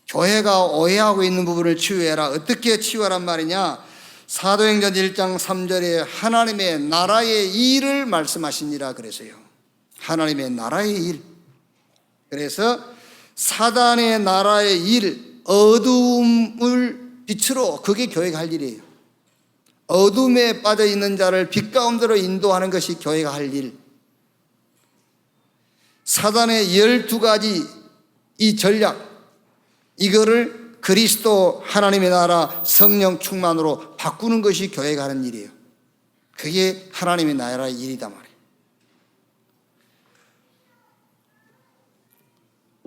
교회가 오해하고 있는 부분을 치유해라. 어떻게 치유하란 말이냐? 사도행전 1장 3절에 하나님의 나라의 일을 말씀하시니라 그래서요. 하나님의 나라의 일. 그래서 사단의 나라의 일, 어두움을 빛으로, 그게 교회가 할 일이에요. 어둠에 빠져 있는 자를 빛 가운데로 인도하는 것이 교회가 할 일. 사단의 12가지 이 전략, 이거를 그리스도 하나님의 나라 성령 충만으로 바꾸는 것이 교회가 하는 일이에요. 그게 하나님의 나라의 일이다 말이에요.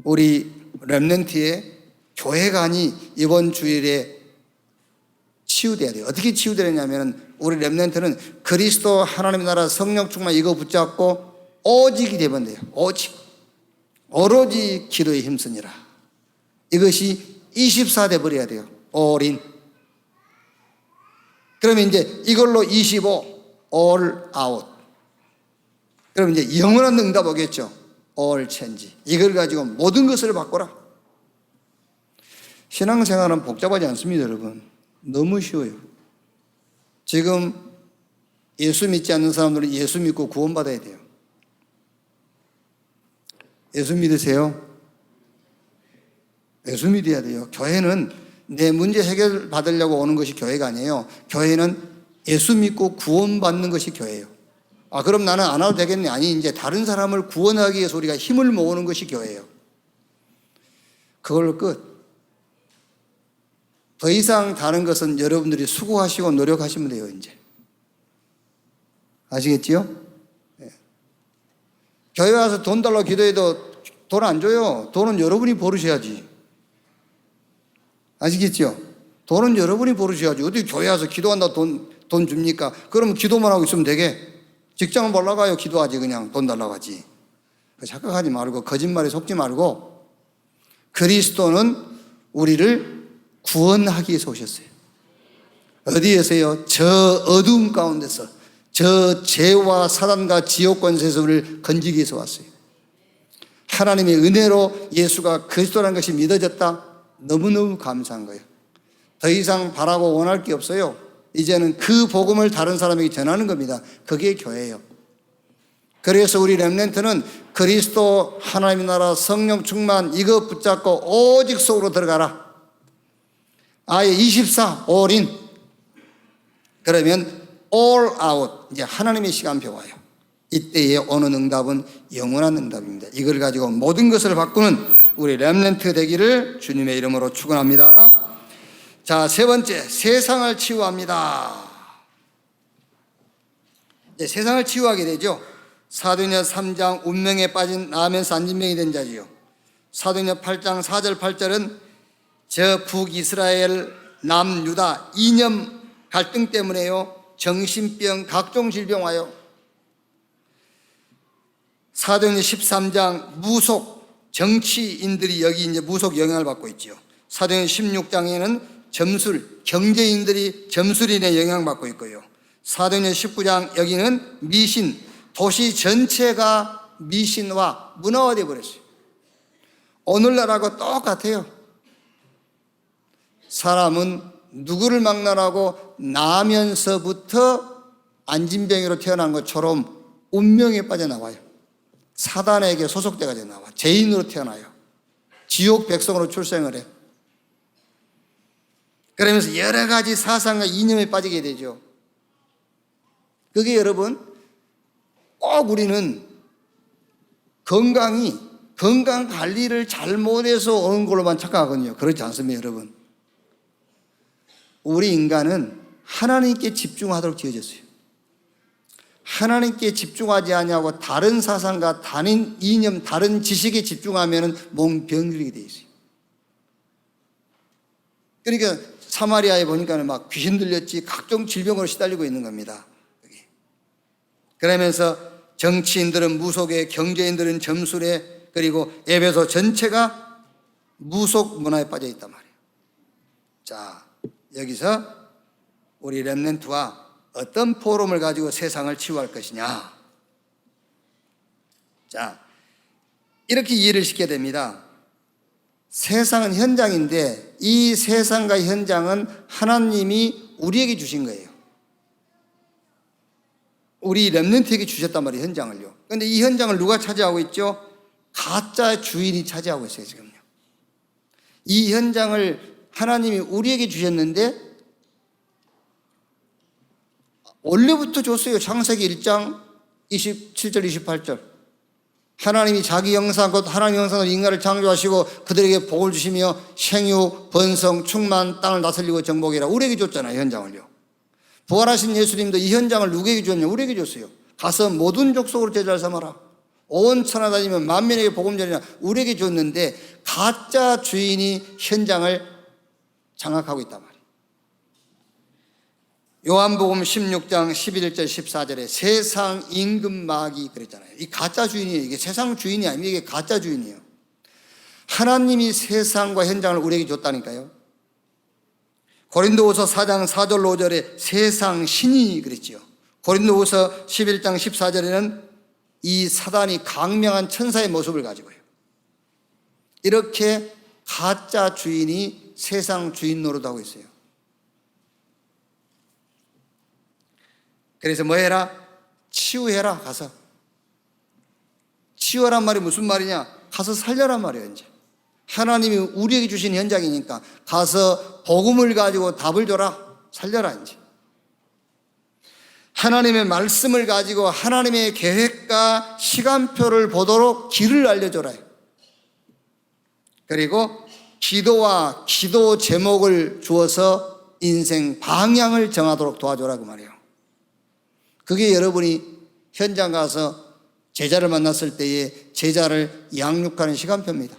우리 렘넌트의 교회관이 이번 주일에 치유돼야 돼요. 어떻게 치유되느냐면 우리 렘넌트는 그리스도 하나님의 나라 성령 충만 이거 붙잡고 오직이 되면 돼요. 오직. 오로지 기도에 힘쓰니라. 이것이 24 돼버려야 돼요. all in. 그러면 이제 이걸로 25 all out. 그럼 이제 영원한 응답 오겠죠. all change. 이걸 가지고 모든 것을 바꿔라. 신앙생활은 복잡하지 않습니다, 여러분. 너무 쉬워요. 지금 예수 믿지 않는 사람들은 예수 믿고 구원받아야 돼요. 예수 믿으세요? 예수 믿어야 돼요. 교회는 내 문제 해결 받으려고 오는 것이 교회가 아니에요. 교회는 예수 믿고 구원받는 것이 교회예요. 그럼 나는 안 와도 되겠네. 아니, 이제 다른 사람을 구원하기 위해서 우리가 힘을 모으는 것이 교회예요. 그걸로 끝. 더 이상 다른 것은 여러분들이 수고하시고 노력하시면 돼요, 이제. 아시겠지요? 네. 교회 와서 돈 달라고 기도해도 돈 안 줘요. 돈은 여러분이 버르셔야지. 아시겠지요? 돈은 여러분이 버르셔야지. 어디 교회 와서 기도한다고 돈 줍니까? 그러면 기도만 하고 있으면 되게. 직장을 몰러 가요. 기도하지. 그냥 돈 달라고 하지. 착각하지 말고, 거짓말에 속지 말고, 그리스도는 우리를 구원하기 위해서 오셨어요. 어디에서요? 저 어두움 가운데서, 저 죄와 사단과 지옥 권세에서 우리를 건지기 위해서 왔어요. 하나님의 은혜로 예수가 그리스도라는 것이 믿어졌다. 너무너무 감사한 거예요. 더 이상 바라고 원할 게 없어요. 이제는 그 복음을 다른 사람에게 전하는 겁니다. 그게 교회예요. 그래서 우리 렘넌트는 그리스도 하나님의 나라 성령 충만 이거 붙잡고 오직 속으로 들어가라. 아예 24 all in. 그러면 all out. 이제 하나님의 시간표 와요. 이때에 오는 응답은 영원한 응답입니다. 이걸 가지고 모든 것을 바꾸는 우리 렘넌트 되기를 주님의 이름으로 축원합니다. 자, 세 번째, 세상을 치유합니다. 이제 세상을 치유하게 되죠. 사도행전 3장 운명에 빠진 나면서 안진병이 된 자지요. 사도행전 8장 4절 8절은 저 북이스라엘 남유다 이념 갈등 때문에요. 정신병 각종 질병 와요. 사도행전 13장 무속 정치인들이 여기 이제 무속 영향을 받고 있죠. 사도행전 16장에는 점술 경제인들이 점술인의 영향을 받고 있고요. 사도행전 19장 여기는 미신 도시 전체가 미신화 문화화되어 버렸어요. 오늘날하고 똑같아요. 사람은 누구를 막론하고 나면서부터 안진병으로 태어난 것처럼 운명에 빠져나와요. 사단에게 소속돼가지고 나와. 죄인으로 태어나요. 지옥 백성으로 출생을 해. 그러면서 여러 가지 사상과 이념에 빠지게 되죠. 그게 여러분, 꼭 우리는 건강 관리를 잘못해서 오는 걸로만 착각하거든요. 그렇지 않습니다, 여러분. 우리 인간은 하나님께 집중하도록 지어졌어요. 하나님께 집중하지 아니하고 다른 사상과 다른 이념, 다른 지식에 집중하면 몸 병들게 돼 있어요. 그러니까 사마리아에 보니까 막 귀신 들렸지 각종 질병으로 시달리고 있는 겁니다. 그러면서 정치인들은 무속에, 경제인들은 점술에, 그리고 에베소 전체가 무속 문화에 빠져 있단 말이에요. 자, 여기서 우리 렘넌트와 어떤 포럼을 가지고 세상을 치유할 것이냐. 자, 이렇게 이해를 시켜야 됩니다. 세상은 현장인데 이 세상과 현장은 하나님이 우리에게 주신 거예요. 우리 렘넌트에게 주셨단 말이에요, 현장을요. 그런데 이 현장을 누가 차지하고 있죠? 가짜 주인이 차지하고 있어요, 지금요. 이 현장을 하나님이 우리에게 주셨는데 원래부터 줬어요. 창세기 1장 27절 28절. 하나님이 자기 형상 곧 하나님 형상으로 인간을 창조하시고 그들에게 복을 주시며 생육, 번성, 충만, 땅을 다스리고 정복이라 우리에게 줬잖아요, 현장을요. 부활하신 예수님도 이 현장을 누구에게 줬냐? 우리에게 줬어요. 가서 모든 족속으로 제자를 삼아라. 온 천하 다니면 만민에게 복음 전이라 우리에게 줬는데 가짜 주인이 현장을 장악하고 있단 말이에요. 요한복음 16장 11절 14절에 세상 임금 마귀 그랬잖아요. 이 가짜 주인이에요. 이게 세상 주인이 아니에요. 이게 가짜 주인이에요. 하나님이 세상과 현장을 우리에게 줬다니까요. 고린도후서 4장 4절 5절에 세상 신이 그랬지요. 고린도후서 11장 14절에는 이 사단이 강명한 천사의 모습을 가지고요. 이렇게 가짜 주인이 세상 주인 노릇하고 있어요. 그래서 뭐 해라? 치유해라. 가서 치유하란 말이 무슨 말이냐? 가서 살려란 말이에요. 이제 하나님이 우리에게 주신 현장이니까 가서 복음을 가지고 답을 줘라. 살려라. 이제 하나님의 말씀을 가지고 하나님의 계획과 시간표를 보도록 길을 알려줘라. 그리고 기도와 기도 제목을 주어서 인생 방향을 정하도록 도와줘라고 말해요. 그게 여러분이 현장 가서 제자를 만났을 때에 제자를 양육하는 시간표입니다.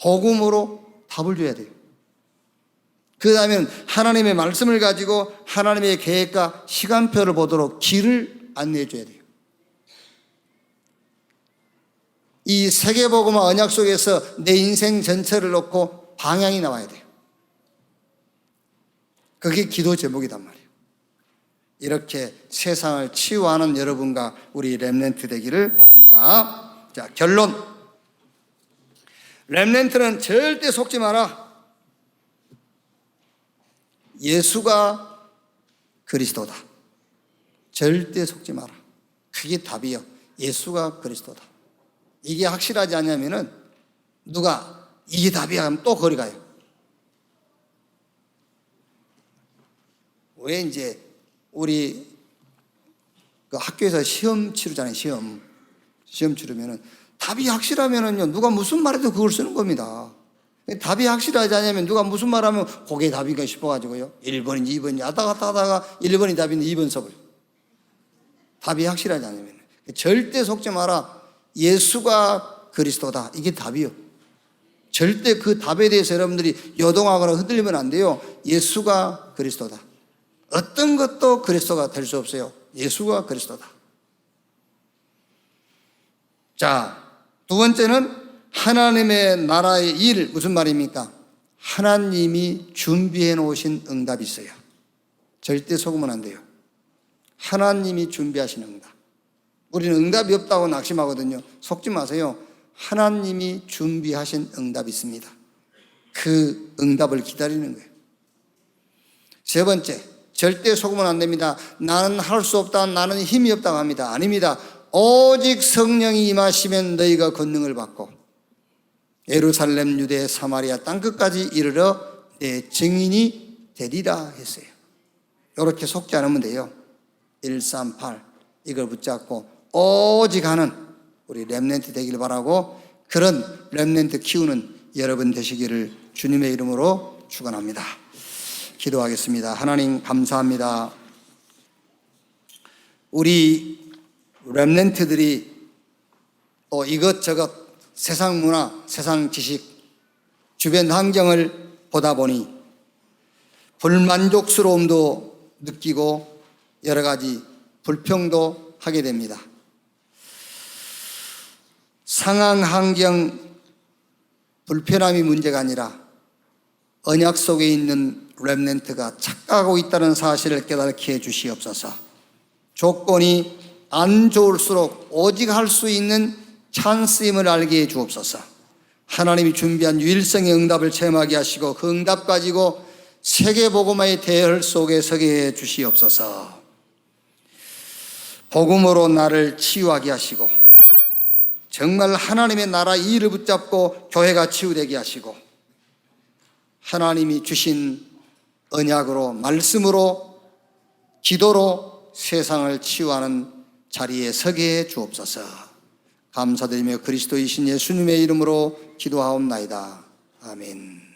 복음으로 답을 줘야 돼요. 그 다음에는 하나님의 말씀을 가지고 하나님의 계획과 시간표를 보도록 길을 안내해 줘야 돼요. 이 세계복음화 언약 속에서 내 인생 전체를 놓고 방향이 나와야 돼요. 그게 기도 제목이단 말이에요. 이렇게 세상을 치유하는 여러분과 우리 렘넌트 되기를 바랍니다. 자, 결론. 렘넌트는 절대 속지 마라. 예수가 그리스도다. 절대 속지 마라. 그게 답이요. 예수가 그리스도다. 이게 확실하지 않냐면은 누가 이게 답이야 하면 또 거리 가요. 왜 이제 우리 그 학교에서 시험 치르잖아요. 시험 치르면은 답이 확실하면은요 누가 무슨 말해도 그걸 쓰는 겁니다. 답이 확실하지 않으면 누가 무슨 말하면 그게 답인가 싶어가지고요 1번인지 2번인지 하다가 1번이 답인데 2번 써버려요. 답이 확실하지 않으면 절대 속지 마라. 예수가 그리스도다. 이게 답이요. 절대 그 답에 대해서 여러분들이 요동하거나 흔들리면 안 돼요. 예수가 그리스도다. 어떤 것도 그리스도가 될 수 없어요. 예수가 그리스도다. 자, 두 번째는 하나님의 나라의 일. 무슨 말입니까? 하나님이 준비해 놓으신 응답이 있어요. 절대 속으면 안 돼요. 하나님이 준비하신 응답. 우리는 응답이 없다고 낙심하거든요. 속지 마세요. 하나님이 준비하신 응답이 있습니다. 그 응답을 기다리는 거예요. 세 번째, 절대 속으면 안 됩니다. 나는 할 수 없다, 나는 힘이 없다고 합니다. 아닙니다. 오직 성령이 임하시면 너희가 권능을 받고 예루살렘, 유대, 사마리아 땅끝까지 이르러 내 증인이 되리라 했어요. 이렇게 속지 않으면 돼요. 138 이걸 붙잡고 오직 하는 우리 렘넌트 되길 바라고, 그런 렘넌트 키우는 여러분 되시기를 주님의 이름으로 축원합니다. 기도하겠습니다. 하나님 감사합니다. 우리 렘넌트들이 또 이것저것 세상 문화, 세상 지식, 주변 환경을 보다 보니 불만족스러움도 느끼고 여러 가지 불평도 하게 됩니다. 상황, 환경, 불편함이 문제가 아니라 언약 속에 있는 렘넌트가 착각하고 있다는 사실을 깨닫게 해 주시옵소서. 조건이 안 좋을수록 오직 할 수 있는 찬스임을 알게 해 주옵소서. 하나님이 준비한 유일성의 응답을 체험하게 하시고 그 응답 가지고 세계복음화의 대열 속에 서게 해 주시옵소서. 복음으로 나를 치유하게 하시고 정말 하나님의 나라 일을 붙잡고 교회가 치유되게 하시고 하나님이 주신 언약으로, 말씀으로, 기도로 세상을 치유하는 자리에 서게 해 주옵소서. 감사드리며 그리스도이신 예수님의 이름으로 기도하옵나이다. 아멘.